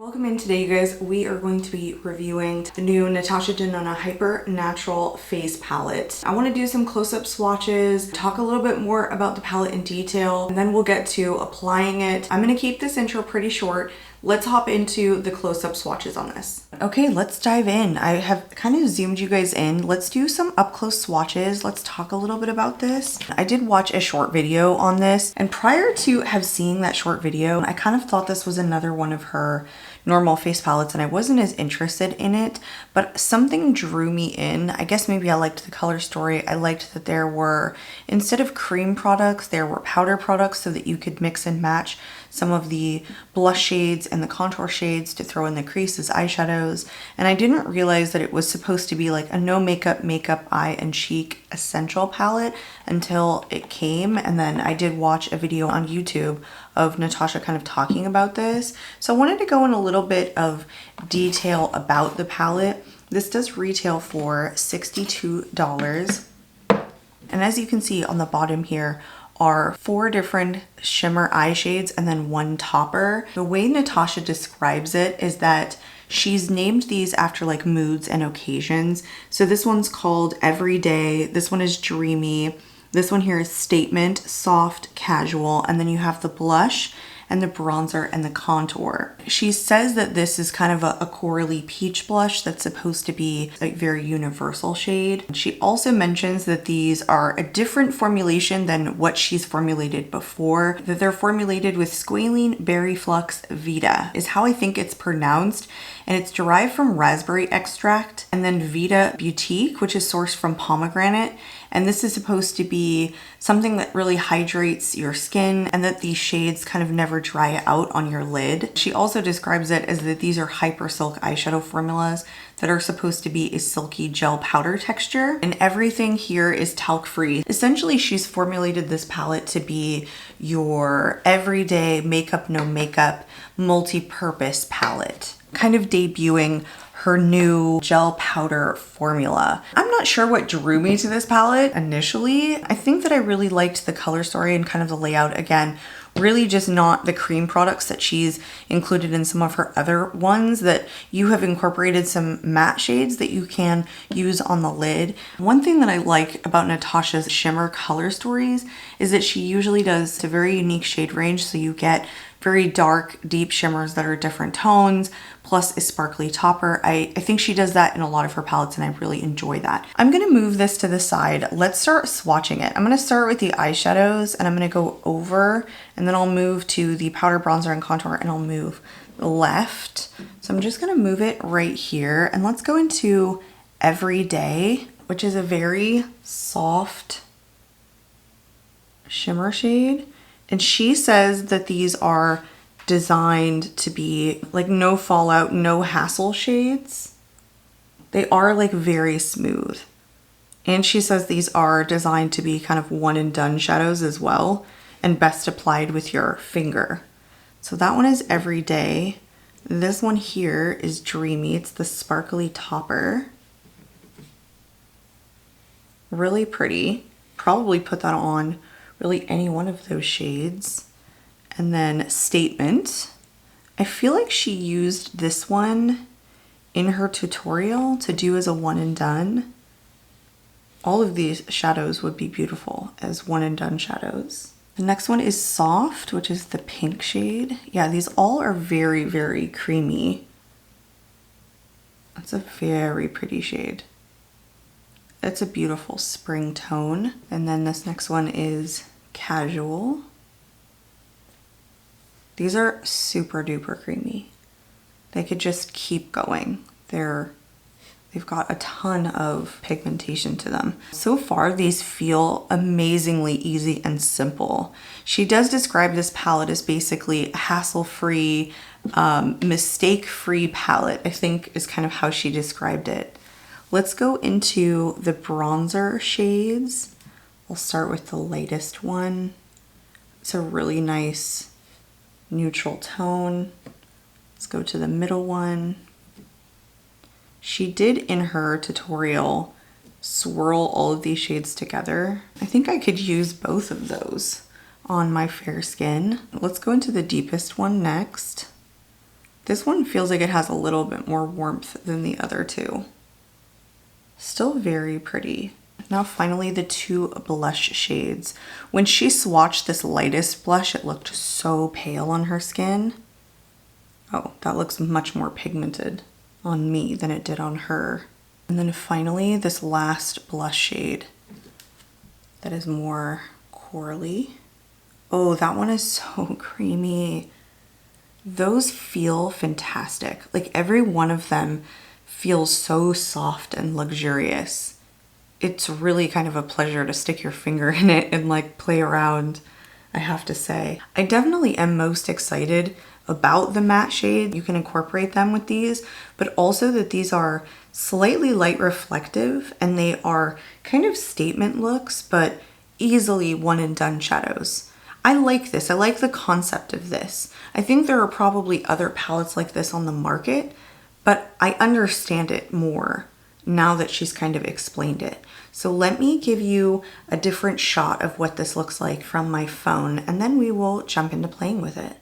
Welcome in today, you guys. We are going to be reviewing the new Natasha Denona Hyper Natural Face Palette. I want to do some close-up swatches, talk a little bit more about the palette in detail, and then we'll get to applying it. I'm going to keep this intro pretty short. Let's hop into the close-up swatches on this. Okay, let's dive in. I have kind of zoomed you guys in. Let's do some up-close swatches. Let's talk a little bit about this. I did watch a short video on this, and prior to seeing that short video, I kind of thought this was another one of her normal face palettes and I wasn't as interested in it, but something drew me in. I guess maybe I liked the color story. I liked that there were, instead of cream products, there were powder products so that you could mix and match some of the blush shades and the contour shades to throw in the creases, eyeshadows. And I didn't realize that it was supposed to be like a no makeup, eye and cheek essential palette until it came. And then I did watch a video on YouTube of Natasha kind of talking about this. So I wanted to go in a little bit of detail about the palette. This does retail for $62. And as you can see on the bottom here are 4 different shimmer eye shades and then 1 topper. The way Natasha describes it is that she's named these after like moods and occasions. So this one's called Everyday, this one is Dreamy, this one here is Statement, Soft, Casual, and then you have the blush and the bronzer and the contour. She says that this is kind of a corally peach blush that's supposed to be a very universal shade. She also mentions that these are a different formulation than what she's formulated before, that they're formulated with squalene berry flux vita is how I think it's pronounced, and it's derived from raspberry extract, and then Vita Boutique, which is sourced from pomegranate. And this is supposed to be something that really hydrates your skin and that these shades kind of never dry out on your lid. She also describes it as that these are hyper silk eyeshadow formulas that are supposed to be a silky gel powder texture. And everything here is talc free. Essentially, she's formulated this palette to be your everyday makeup, no makeup, multi-purpose palette, kind of debuting her new gel powder formula. I'm not sure what drew me to this palette initially. I think that I really liked the color story and kind of the layout. Again, really just not the cream products that she's included in some of her other ones, that you have incorporated some matte shades that you can use on the lid. One thing that I like about Natasha's shimmer color stories is that she usually does a very unique shade range, so you get very dark, deep shimmers that are different tones, plus a sparkly topper. I think she does that in a lot of her palettes and I really enjoy that. I'm gonna move this to the side. Let's start swatching it. I'm gonna start with the eyeshadows and I'm gonna go over, and then I'll move to the powder, bronzer, and contour, and I'll move left. So I'm just gonna move it right here, and let's go into Everyday, which is a very soft shimmer shade. And she says that these are designed to be like no fallout, no hassle shades. They are like very smooth. And she says these are designed to be kind of one and done shadows as well, and best applied with your finger. So that one is Everyday. This one here is Dreamy. It's the sparkly topper. Really pretty. Probably put that on really any one of those shades. And then Statement. I feel like she used this one in her tutorial to do as a one and done. All of these shadows would be beautiful as one and done shadows. The next one is Soft, which is the pink shade. Yeah, these all are very, very creamy. That's a very pretty shade. It's a beautiful spring tone. And then this next one is Casual. These are super duper creamy. They could just keep going. They've got a ton of pigmentation to them. So far, these feel amazingly easy and simple. She does describe this palette as basically a hassle-free, mistake-free palette, I think is kind of how she described it. Let's go into the bronzer shades. We'll start with the lightest one. It's a really nice neutral tone. Let's go to the middle one. She did in her tutorial swirl all of these shades together. I think I could use both of those on my fair skin. Let's go into the deepest one next. This one feels like it has a little bit more warmth than the other two. Still very pretty. Now finally the two blush shades. When she swatched this lightest blush, it looked so pale on her skin. Oh, that looks much more pigmented on me than it did on her. And then finally this last blush shade that is more corally. Oh, that one is so creamy. Those feel fantastic. Like every one of them feels so soft and luxurious. It's really kind of a pleasure to stick your finger in it and like play around, I have to say. I definitely am most excited about the matte shade. You can incorporate them with these, but also that these are slightly light reflective and they are kind of statement looks, but easily one and done shadows. I like this. I like the concept of this. I think there are probably other palettes like this on the market, but I understand it more now that she's kind of explained it. So let me give you a different shot of what this looks like from my phone, and then we will jump into playing with it.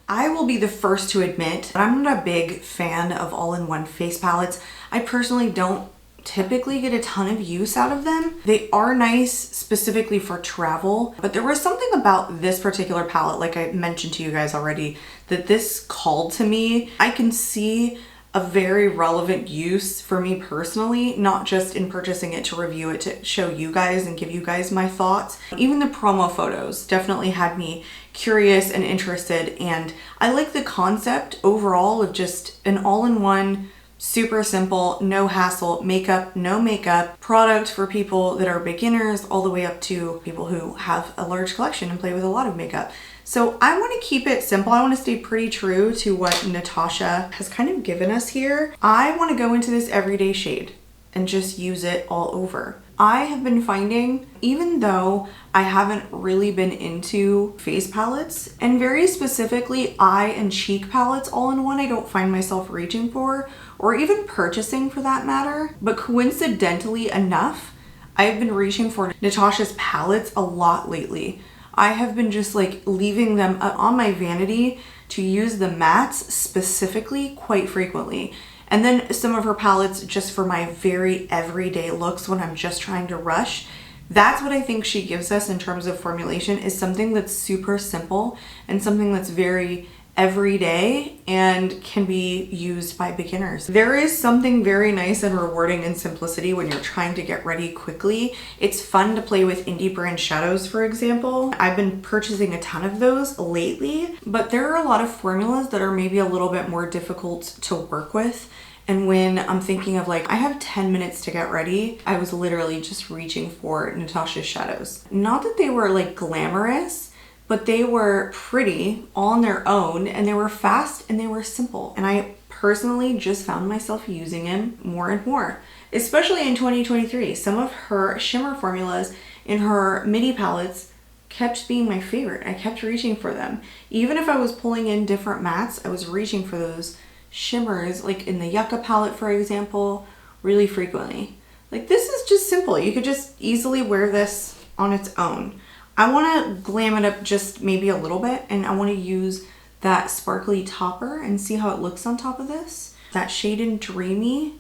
I will be the first to admit that I'm not a big fan of all-in-one face palettes. I personally don't typically get a ton of use out of them. They are nice specifically for travel, but there was something about this particular palette, like I mentioned to you guys already, that this called to me. I can see a very relevant use for me personally, not just in purchasing it to review it to show you guys and give you guys my thoughts. Even the promo photos definitely had me curious and interested, and I like the concept overall of just an all-in-one, super simple, no hassle, makeup, no makeup product for people that are beginners all the way up to people who have a large collection and play with a lot of makeup. So I want to keep it simple. I want to stay pretty true to what Natasha has kind of given us here. I want to go into this everyday shade and just use it all over. I have been finding, even though I haven't really been into face palettes, and very specifically eye and cheek palettes all in one, I don't find myself reaching for, or even purchasing for that matter. But coincidentally enough, I've been reaching for Natasha's palettes a lot lately. I have been just like leaving them up on my vanity to use the mattes specifically quite frequently. And then some of her palettes just for my very everyday looks when I'm just trying to rush. That's what I think she gives us in terms of formulation, is something that's super simple and something that's very everyday and can be used by beginners. There is something very nice and rewarding in simplicity when you're trying to get ready quickly. It's fun to play with indie brand shadows, for example. I've been purchasing a ton of those lately, but there are a lot of formulas that are maybe a little bit more difficult to work with. And when I'm thinking of like, I have 10 minutes to get ready, I was literally just reaching for Natasha's shadows. Not that they were like glamorous, but they were pretty all on their own, and they were fast and they were simple. And I personally just found myself using them more and more, especially in 2023. Some of her shimmer formulas in her midi palettes kept being my favorite. I kept reaching for them. Even if I was pulling in different mattes, I was reaching for those shimmers, like in the Yucca palette, for example, really frequently. Like, this is just simple. You could just easily wear this on its own. I want to glam it up just maybe a little bit, and I want to use that sparkly topper and see how it looks on top of this. That shade in Dreamy,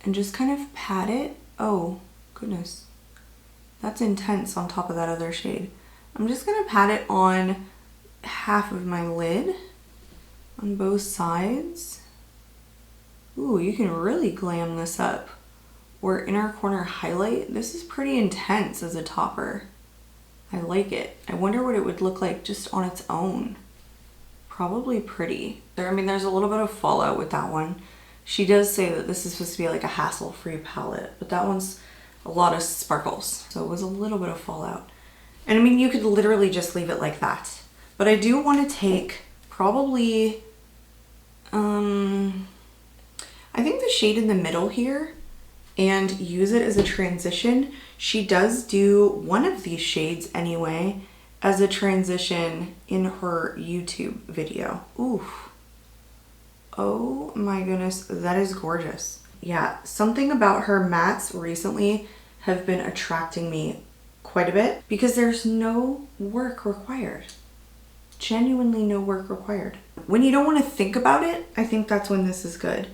and just kind of pat it. Oh, goodness. That's intense on top of that other shade. I'm just going to pat it on half of my lid, on both sides. Ooh, you can really glam this up. Or inner corner highlight. This is pretty intense as a topper. I like it. I wonder what it would look like just on its own. Probably pretty. I mean, there's a little bit of fallout with that one. She does say that this is supposed to be like a hassle-free palette, but that one's a lot of sparkles. So it was a little bit of fallout. And I mean, you could literally just leave it like that. But I do want to take probably, I think the shade in the middle here, and use it as a transition. She does do one of these shades anyway as a transition in her YouTube video. Oof. Oh my goodness, that is gorgeous. Yeah, something about her mattes recently have been attracting me quite a bit because there's no work required. Genuinely no work required. When you don't want to think about it, I think that's when this is good.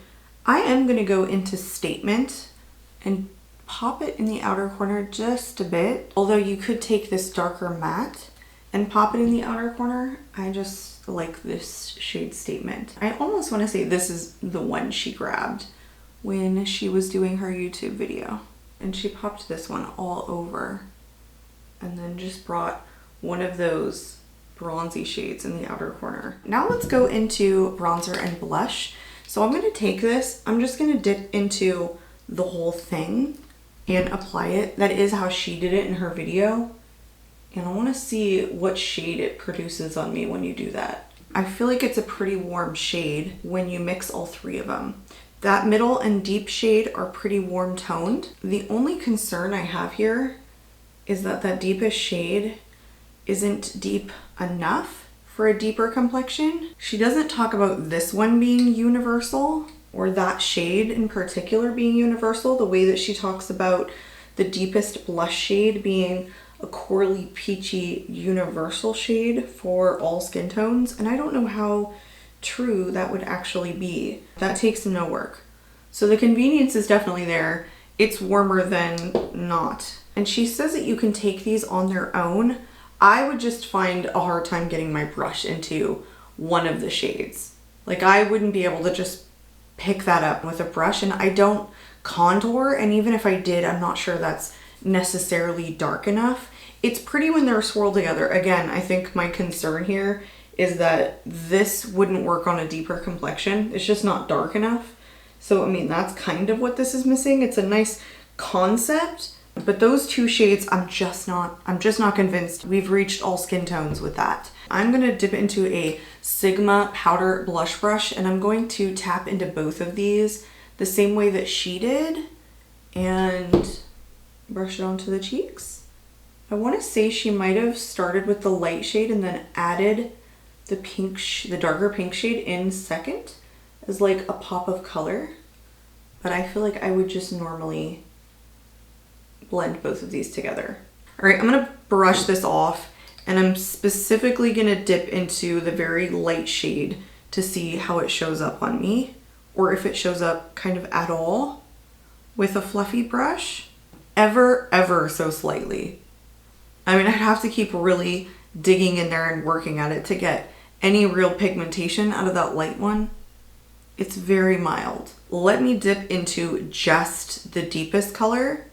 I am going to go into Statement and pop it in the outer corner just a bit. Although you could take this darker matte and pop it in the outer corner. I just like this shade Statement. I almost want to say this is the one she grabbed when she was doing her YouTube video. And she popped this one all over and then just brought one of those bronzy shades in the outer corner. Now let's go into bronzer and blush. So I'm going to take this, I'm just going to dip into the whole thing and apply it. That is how she did it in her video. And I want to see what shade it produces on me when you do that. I feel like it's a pretty warm shade when you mix all three of them. That middle and deep shade are pretty warm toned. The only concern I have here is that that deepest shade isn't deep enough for a deeper complexion. She doesn't talk about this one being universal or that shade in particular being universal, the way that she talks about the deepest blush shade being a corally peachy universal shade for all skin tones. And I don't know how true that would actually be. That takes no work. So the convenience is definitely there. It's warmer than not. And she says that you can take these on their own. I would just find a hard time getting my brush into one of the shades. Like I wouldn't be able to just pick that up with a brush, and I don't contour, and even if I did, I'm not sure that's necessarily dark enough. It's pretty when they're swirled together. Again, I think my concern here is that this wouldn't work on a deeper complexion. It's just not dark enough. So I mean, that's kind of what this is missing. It's a nice concept, but those two shades, I'm just not convinced we've reached all skin tones with that. I'm gonna dip into a Sigma powder blush brush, and I'm going to tap into both of these the same way that she did and brush it onto the cheeks. I wanna say she might have started with the light shade and then added the pink, the darker pink shade in second as like a pop of color. But I feel like I would just normally blend both of these together. All right, I'm gonna brush this off, and I'm specifically gonna dip into the very light shade to see how it shows up on me, or if it shows up kind of at all with a fluffy brush, ever so slightly. I mean, I'd have to keep really digging in there and working at it to get any real pigmentation out of that light one. It's very mild. Let me dip into just the deepest color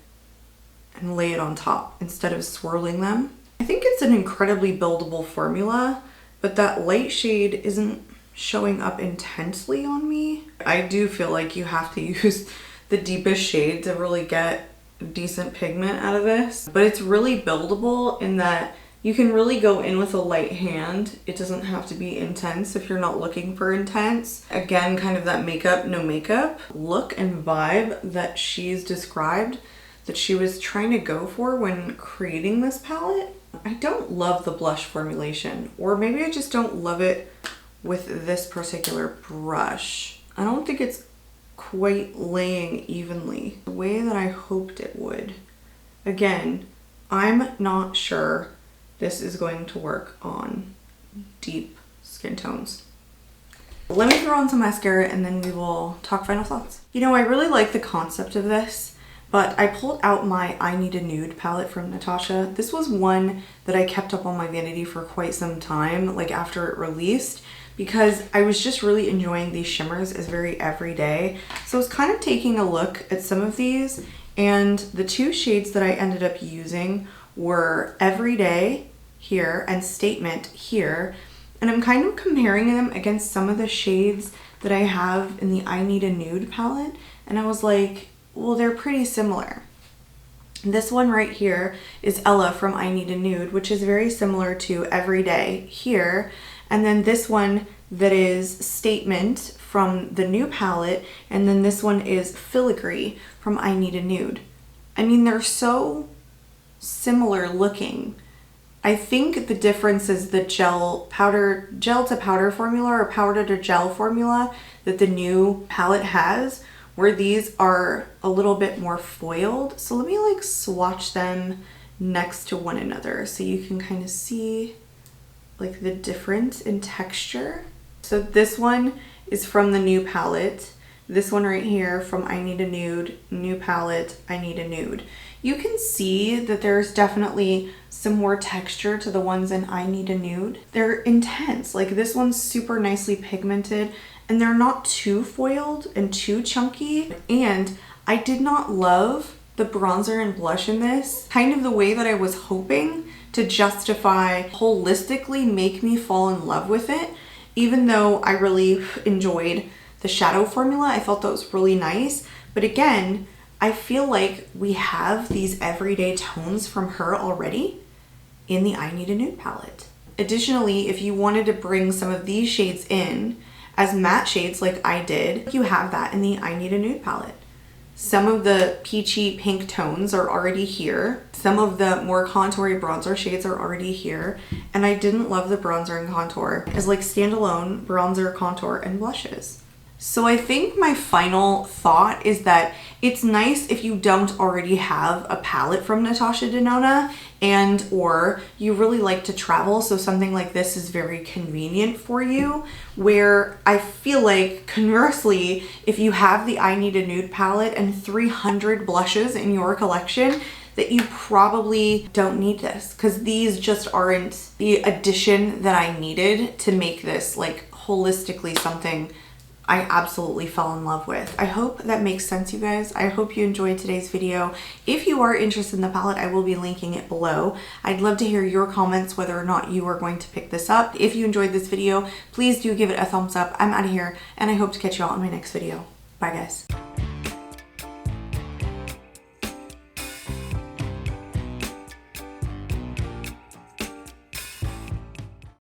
and lay it on top instead of swirling them. I think it's an incredibly buildable formula, but that light shade isn't showing up intensely on me. I do feel like you have to use the deepest shade to really get decent pigment out of this, but it's really buildable in that you can really go in with a light hand. It doesn't have to be intense if you're not looking for intense. Again, kind of that makeup, no makeup look and vibe that she's described that she was trying to go for when creating this palette. I don't love the blush formulation, or maybe I just don't love it with this particular brush. I don't think it's quite laying evenly the way that I hoped it would. Again, I'm not sure this is going to work on deep skin tones. Let me throw on some mascara and then we will talk final thoughts. You know, I really like the concept of this, but I pulled out my I Need a Nude palette from Natasha. This was one that I kept up on my vanity for quite some time, like after it released, because I was just really enjoying these shimmers as very everyday. So I was kind of taking a look at some of these, and the two shades that I ended up using were Everyday here and Statement here. And I'm kind of comparing them against some of the shades that I have in the I Need a Nude palette. And I was like, well, they're pretty similar. This one right here is Ella from I Need a Nude, which is very similar to Everyday here. And then this one that is Statement from the new palette. And then this one is Filigree from I Need a Nude. I mean, they're so similar looking. I think the difference is the gel to powder formula or powder to gel formula that the new palette has, where these are a little bit more foiled. So let me like swatch them next to one another so you can kind of see like the difference in texture. So this one is from the new palette. This one right here from I Need a Nude, new palette, I Need a Nude. You can see that there's definitely some more texture to the ones in I Need a Nude. They're intense. Like this one's super nicely pigmented and they're not too foiled and too chunky. And I did not love the bronzer and blush in this, kind of the way that I was hoping to justify holistically make me fall in love with it. Even though I really enjoyed the shadow formula, I felt that was really nice. But again, I feel like we have these everyday tones from her already in the I Need a Nude palette. Additionally, if you wanted to bring some of these shades in as matte shades like I did, you have that in the I Need a Nude palette. Some of the peachy pink tones are already here. Some of the more contoury bronzer shades are already here. And I didn't love the bronzer and contour as like standalone bronzer, contour, and blushes. So I think my final thought is that it's nice if you don't already have a palette from Natasha Denona and or you really like to travel, so something like this is very convenient for you, where I feel like conversely, if you have the I Need a Nude palette and 300 blushes in your collection, that you probably don't need this because these just aren't the addition that I needed to make this like holistically something I absolutely fell in love with. I hope that makes sense, you guys. I hope you enjoyed today's video. If you are interested in the palette, I will be linking it below. I'd love to hear your comments whether or not you are going to pick this up. If you enjoyed this video, please do give it a thumbs up. I'm out of here and I hope to catch you all in my next video. Bye guys.